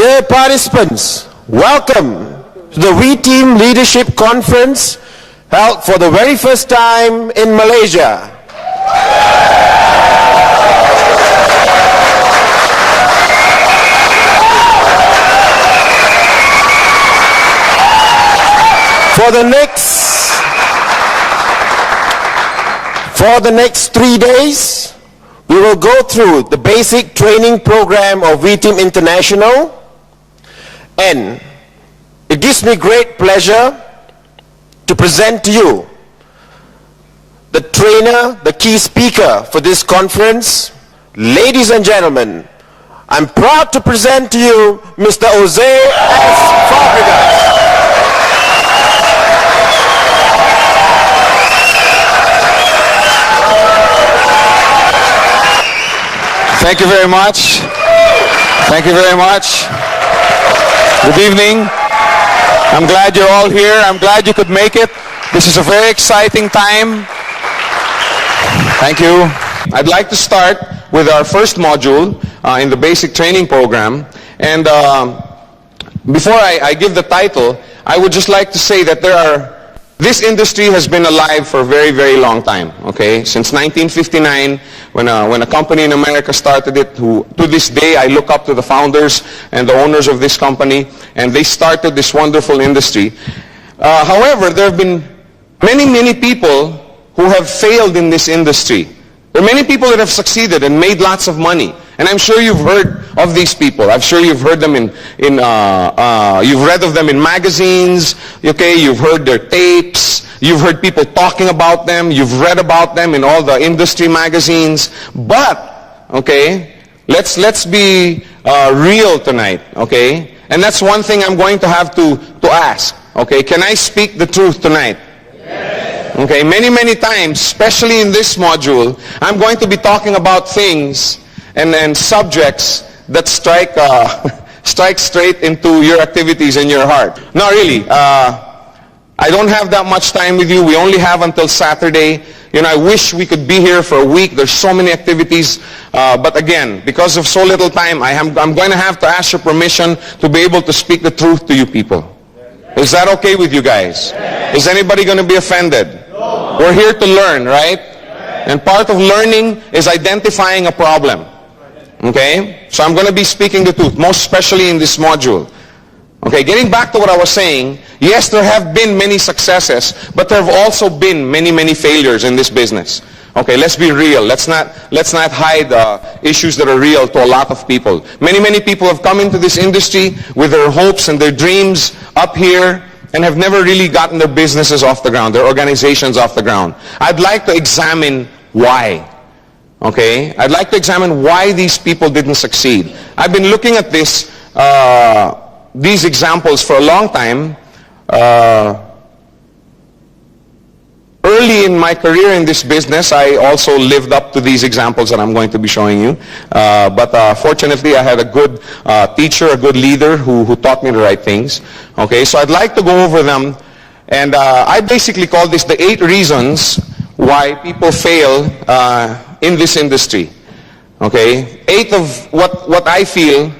Dear participants, welcome to the EİTİM Leadership Conference held for the very first time in Malaysia. For the next 3 days, we will go through the basic training program of EİTİM International, and it gives me great pleasure to present to you the trainer, the key speaker for this conference. Ladies and gentlemen, I'm proud to present to you Mr. Jose S. Fabregas. Thank you very much. Thank you very much. Good evening. I'm glad you're all here. I'm glad you could make it. This is a very exciting time. Thank you. I'd like to start with our first module in the basic training program. And before I give the title, I would just like to say that this industry has been alive for a very, very long time, okay? Since 1959, when a company in America started it, to this day I look up to the founders and the owners of this company, and they started this wonderful industry. However, there have been many, many people who have failed in this industry. There are many people that have succeeded and made lots of money. And I'm sure you've heard of these people. I'm sure you've heard them you've read of them in magazines, okay? You've heard their tapes. You've heard people talking about them. You've read about them in all the industry magazines. But, okay, let's be real tonight, okay? And that's one thing I'm going to have to ask, okay? Can I speak the truth tonight? Yes. Okay, many, many times, especially in this module, I'm going to be talking about things and subjects that strike straight into your activities and your heart. Not really. I don't have that much time with you. We only have until Saturday. You know, I wish we could be here for a week. There's so many activities. But again, because of so little time, I'm going to have to ask your permission to be able to speak the truth to you people. Is that okay with you guys? Is anybody going to be offended? No. We're here to learn, right? And part of learning is identifying a problem. Okay? So I'm going to be speaking the truth, most especially in this module. Okay, getting back to what I was saying, yes, there have been many successes, but there have also been many, many failures in this business. Okay, let's be real. Let's not hide issues that are real to a lot of people. Many, many people have come into this industry with their hopes and their dreams up here and have never really gotten their businesses off the ground, their organizations off the ground. I'd like to examine why. Okay, I'd like to examine why these people didn't succeed. I've been looking at these examples for a long time. Early in my career in this business, I also lived up to these examples that I'm going to be showing you. But fortunately, I had a good teacher, a good leader who taught me the right things. Okay, so I'd like to go over them. And I basically call this the 8 reasons why people fail in this industry. Okay, 8 of what I feel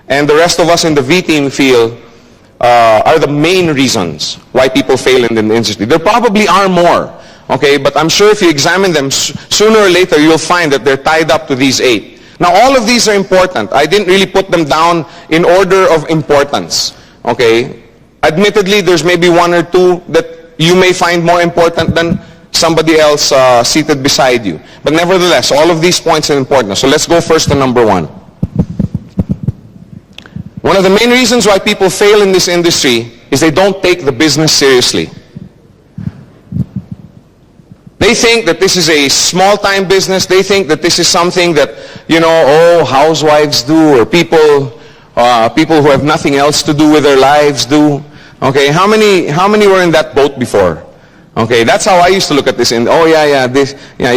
and the rest of us in the V-Team feel are the main reasons why people fail in the industry. There probably are more, okay, but I'm sure if you examine them, sooner or later you'll find that they're tied up to these 8. Now all of these are important. I didn't really put them down in order of importance, okay. Admittedly, there's maybe 1 or 2 that you may find more important than somebody else seated beside you. But nevertheless, all of these points are important. So let's go first to number 1. One of the main reasons why people fail in this industry is they don't take the business seriously. They think that this is a small-time business. They think that this is something that, you know, housewives do, or people who have nothing else to do with their lives do. Okay, how many were in that boat before? Okay, that's how I used to look at this. You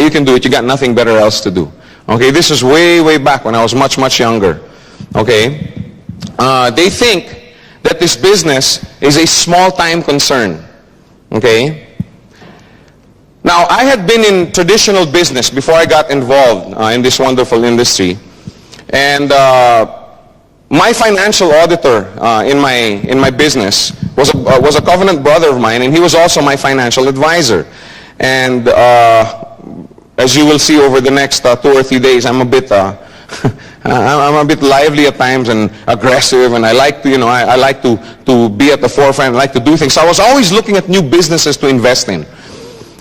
can do it. You got nothing better else to do. Okay, this is way, way back when I was much, much younger. Okay, they think that this business is a small-time concern. Okay. Now, I had been in traditional business before I got involved in this wonderful industry. And my financial auditor in my business was a covenant brother of mine, and he was also my financial advisor. And as you will see over the next 2 or 3 days, I'm a bit I'm a bit lively at times and aggressive, and I like to, you know, I like to be at the forefront. I like to do things. So I was always looking at new businesses to invest in.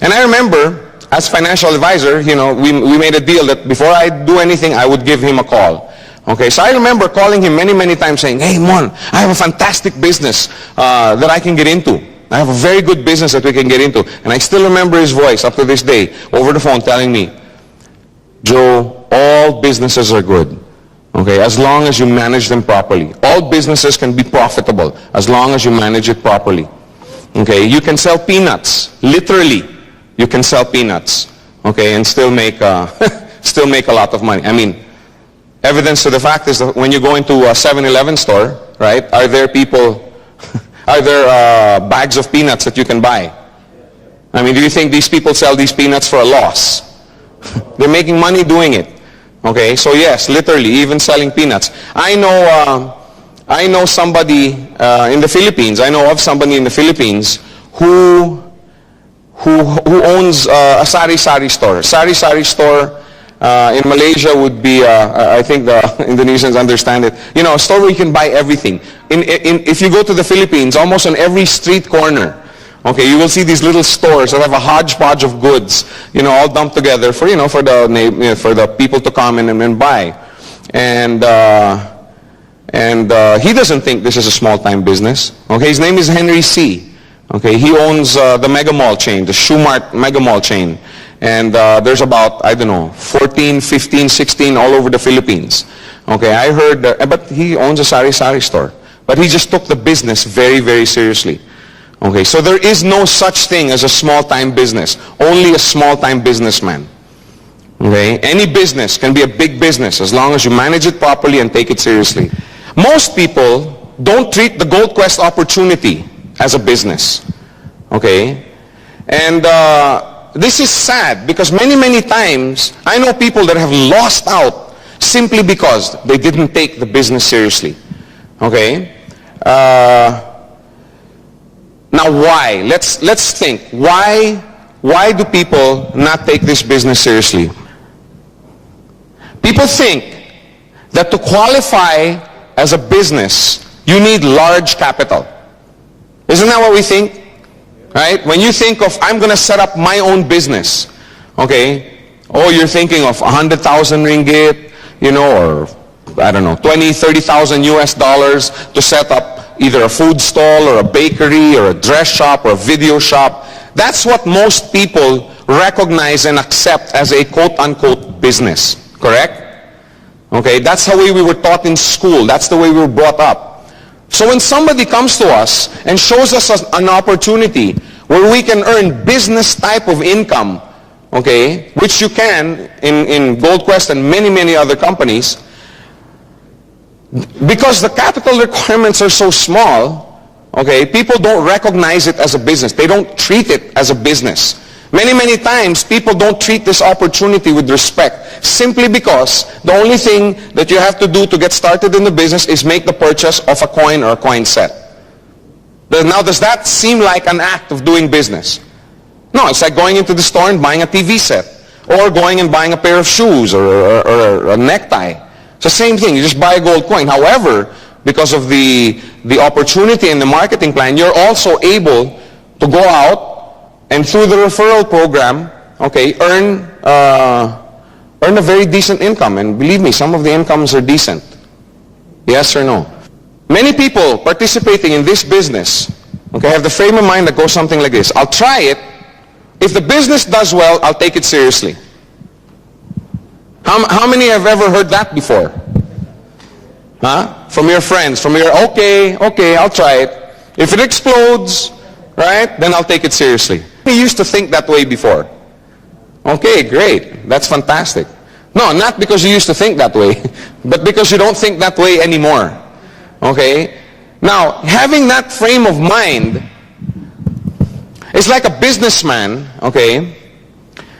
And I remember, as financial advisor, you know, we made a deal that before I do anything, I would give him a call. Okay, so I remember calling him many, many times saying, "Hey, Mon, I have a fantastic business that I can get into. I have a very good business that we can get into." And I still remember his voice up to this day over the phone telling me, "Joe, all businesses are good, okay, as long as you manage them properly. All businesses can be profitable as long as you manage it properly. Okay, you can sell peanuts, literally, you can sell peanuts, okay, and still make still make a lot of money." I mean, evidence to the fact is that when you go into a 7-Eleven store, right, are there people, are there bags of peanuts that you can buy? I mean, do you think these people sell these peanuts for a loss? They're making money doing it. Okay, so yes, literally, even selling peanuts. I know somebody in the Philippines. I know of somebody in the Philippines who owns a sari-sari store. Sari-sari store in Malaysia would be, I think the Indonesians understand it, you know, a store where you can buy everything. If you go to the Philippines, almost on every street corner, okay, you will see these little stores that have a hodgepodge of goods, you know, all dumped together for, you know, for the people to come in and buy. And he doesn't think this is a small-time business. Okay, his name is Henry C. Okay, he owns the Mega Mall chain, the Shoe Mart Mega Mall chain. And there's about, I don't know, 14, 15, 16 all over the Philippines. Okay, I heard, but he owns a sari-sari store. But he just took the business very, very seriously. Okay, so there is no such thing as a small-time business. Only a small-time businessman. Okay, any business can be a big business as long as you manage it properly and take it seriously. Most people don't treat the Gold Quest opportunity as a business. Okay, and this is sad because many, many times I know people that have lost out simply because they didn't take the business seriously. Okay. Now why? Let's think. Why do people not take this business seriously? People think that to qualify as a business, you need large capital. Isn't that what we think? Right? When you think of, I'm going to set up my own business, okay? Oh, you're thinking of 100,000 ringgit, you know, or I don't know, 20, 30,000 US dollars to set up either a food stall or a bakery or a dress shop or a video shop. That's what most people recognize and accept as a quote-unquote business, correct? Okay, that's the way we were taught in school. That's the way we were brought up. So when somebody comes to us and shows us an opportunity where we can earn business type of income, okay, which you can in Gold Quest and many, many other companies, because the capital requirements are so small, okay, people don't recognize it as a business. They don't treat it as a business. Many, many times, people don't treat this opportunity with respect simply because the only thing that you have to do to get started in the business is make the purchase of a coin or a coin set. Now, does that seem like an act of doing business? No, it's like going into the store and buying a TV set or going and buying a pair of shoes or a necktie. It's the same thing. You just buy a gold coin. However, because of the opportunity and the marketing plan, you're also able to go out and through the referral program, okay, earn a very decent income. And believe me, some of the incomes are decent. Yes or no? Many people participating in this business, okay, have the frame of mind that goes something like this. I'll try it. If the business does well, I'll take it seriously. How many have ever heard that before? Huh? From your friends, from your, okay, I'll try it. If it explodes, right, then I'll take it seriously. You used to think that way before. Okay, great. That's fantastic. No, not because you used to think that way, but because you don't think that way anymore. Okay? Now, having that frame of mind is like a businessman, okay,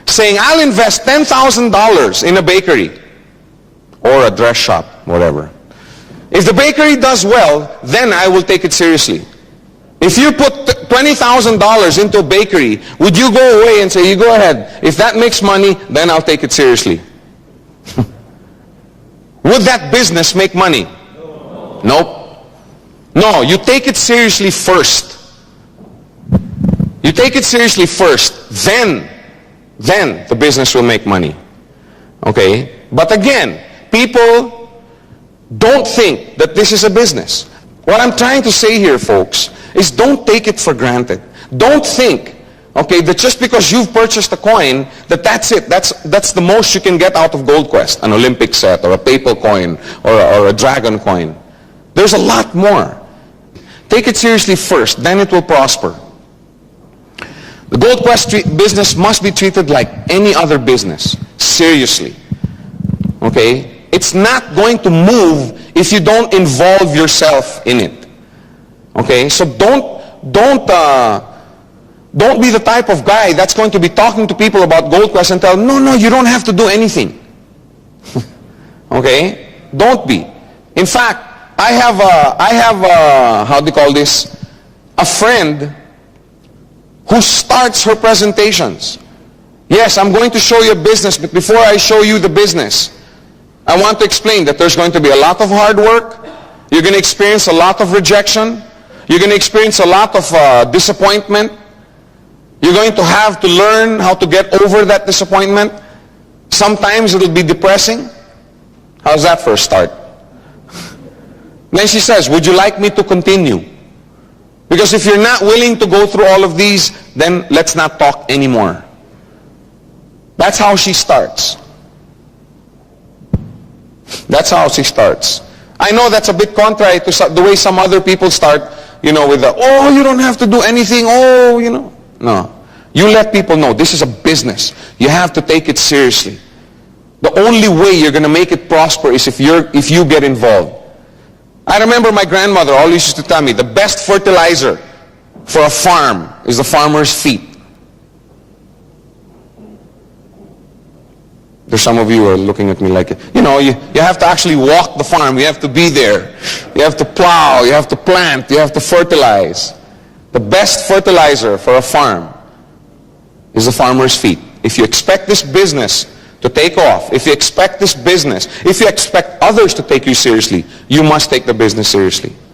saying, I'll invest $10,000 in a bakery or a dress shop, whatever. If the bakery does well, then I will take it seriously. If you put $20,000 into a bakery, would you go away and say, you go ahead. If that makes money, then I'll take it seriously. Would that business make money? No. Nope. No, you take it seriously first. You take it seriously first, then the business will make money. Okay? But again, people don't think that this is a business. What I'm trying to say here, folks, is don't take it for granted. Don't think, okay, that just because you've purchased a coin, that's it. That's the most you can get out of Gold Quest, an Olympic set, or a papal coin, or a dragon coin. There's a lot more. Take it seriously first, then it will prosper. The Gold Quest business must be treated like any other business. Seriously. Okay? It's not going to move if you don't involve yourself in it. Okay? So don't be the type of guy that's going to be talking to people about Gold Quest and tell them, no, you don't have to do anything. Okay? Don't be. In fact, I have how do you call this? A friend who starts her presentations. Yes, I'm going to show you a business, but before I show you the business, I want to explain that there's going to be a lot of hard work. You're going to experience a lot of rejection. You're going to experience a lot of disappointment. You're going to have to learn how to get over that disappointment. Sometimes it'll be depressing. How's that for a start? Then she says, would you like me to continue? Because if you're not willing to go through all of these, then let's not talk anymore. That's how she starts. That's how she starts. I know that's a bit contrary to the way some other people start, with the, oh, you don't have to do anything, oh, No. You let people know this is a business. You have to take it seriously. The only way you're going to make it prosper is if you get involved. I remember my grandmother always used to tell me the best fertilizer for a farm is the farmer's feet. There's some of you who are looking at me like, you have to actually walk the farm. You have to be there. You have to plow. You have to plant. You have to fertilize. The best fertilizer for a farm is the farmer's feet. If you expect this business to take off, if you expect others to take you seriously, you must take the business seriously.